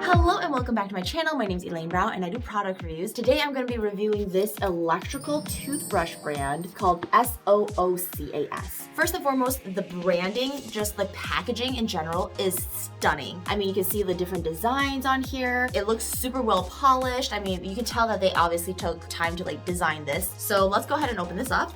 Hello and welcome back to my channel. My name is Elaine Rau and I do product reviews. Today I'm going to be reviewing this electrical toothbrush brand called Soocas. First and foremost, the branding, just the packaging in general is stunning. I mean, you can see the different designs on here. It looks super well polished. I mean, you can tell that they obviously took time to like design this. So let's go ahead and open this up.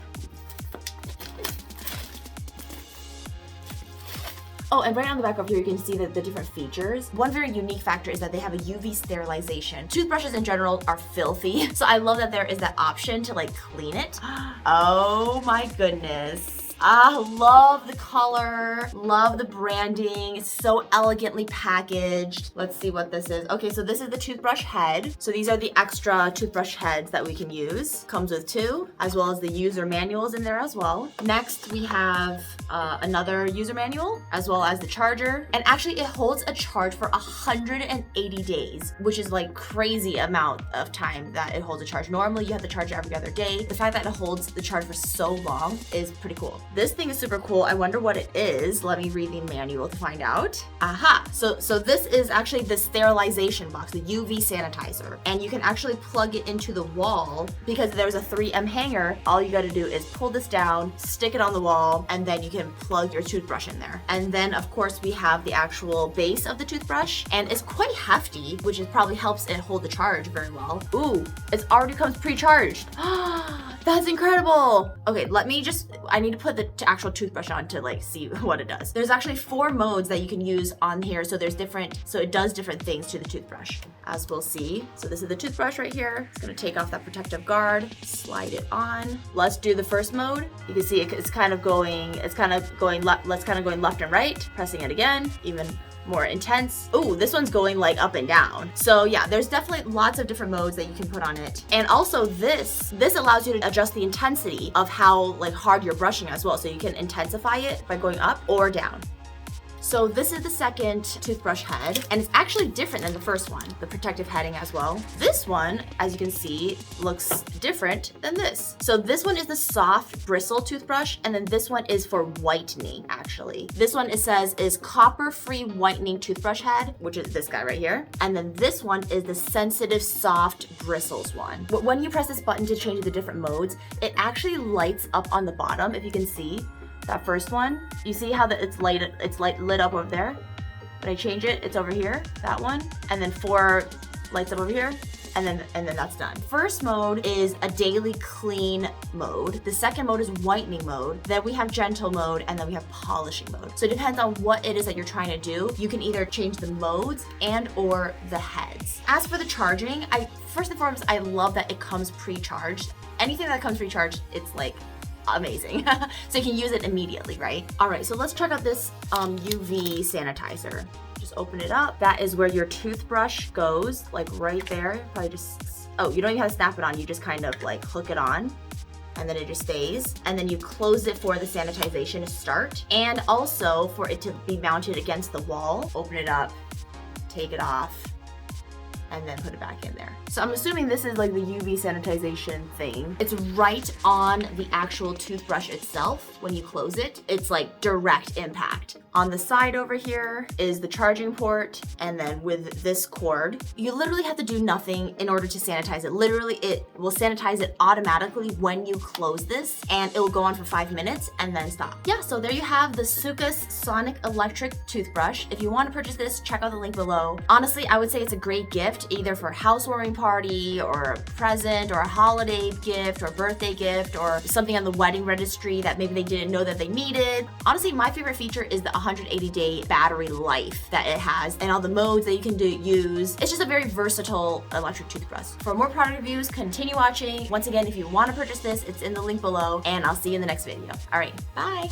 Oh, and right on the back over here, you can see the different features. One very unique factor is that they have a UV sterilization. Toothbrushes in general are filthy, so I love that there is that option to like clean it. Oh my goodness. Love the color, love the branding. It's so elegantly packaged. Let's see what this is. Okay, so this is the toothbrush head. So these are the extra toothbrush heads that we can use. Comes with two, as well as the user manuals in there as well. Next, we have another user manual, as well as the charger. And actually it holds a charge for 180 days, which is like crazy amount of time that it holds a charge. Normally you have to charge it every other day. The fact that it holds the charge for so long is pretty cool. This thing is super cool. I wonder what it is. Let me read the manual to find out. Aha, so this is actually the sterilization box, the UV sanitizer. And you can actually plug it into the wall because there's a 3M hanger. All you gotta do is pull this down, stick it on the wall, and then you can plug your toothbrush in there. And then of course we have the actual base of the toothbrush, and it's quite hefty, which is probably helps it hold the charge very well. Ooh, it already comes pre-charged. That's incredible. Okay, I need to put the actual toothbrush on to like see what it does. There's actually 4 modes that you can use on here. So it does different things to the toothbrush, as we'll see. So this is the toothbrush right here. It's gonna take off that protective guard, slide it on. Let's do the first mode. You can see it's kind of going left and right, pressing it again, even more intense. Ooh, this one's going like up and down. So yeah, there's definitely lots of different modes that you can put on it. And also this allows you to adjust the intensity of how like hard you're brushing as well. So you can intensify it by going up or down. So this is the second toothbrush head, and it's actually different than the first one, the protective heading as well. This one, as you can see, looks different than this. So this one is the soft bristle toothbrush, and then this one is for whitening, actually. This one, it says, is copper-free whitening toothbrush head, which is this guy right here. And then this one is the sensitive soft bristles one. But when you press this button to change the different modes, it actually lights up on the bottom, if you can see. That first one, you see how it's lit up over there? When I change it, it's over here, that one, and then 4 lights up over here, and then that's done. First mode is a daily clean mode. The second mode is whitening mode. Then we have gentle mode, and then we have polishing mode. So it depends on what it is that you're trying to do. You can either change the modes and or the heads. As for the charging, first and foremost, I love that it comes pre-charged. Anything that comes pre-charged, it's like amazing. So you can use it immediately, right? All right, so let's check out this UV sanitizer. Just open it up. That is where your toothbrush goes, like right there. Probably just, oh, you don't even have to snap it on. You just kind of like hook it on, and then it just stays. And then you close it for the sanitization to start, and also for it to be mounted against the wall. Open it up, take it off, and then put it back in there. So I'm assuming this is like the UV sanitization thing. It's right on the actual toothbrush itself. When you close it, it's like direct impact. On the side over here is the charging port, and then with this cord, you literally have to do nothing in order to sanitize it. Literally, it will sanitize it automatically when you close this, and it will go on for 5 minutes and then stop. Yeah, so there you have the Soocas Sonic Electric Toothbrush. If you want to purchase this, check out the link below. Honestly, I would say it's a great gift, either for a housewarming party or a present or a holiday gift or a birthday gift or something on the wedding registry that maybe they didn't know that they needed. Honestly, my favorite feature is the 180-day battery life that it has and all the modes that you can use. It's just a very versatile electric toothbrush. For more product reviews, continue watching. Once again, if you want to purchase this, it's in the link below, and I'll see you in the next video. All right, bye.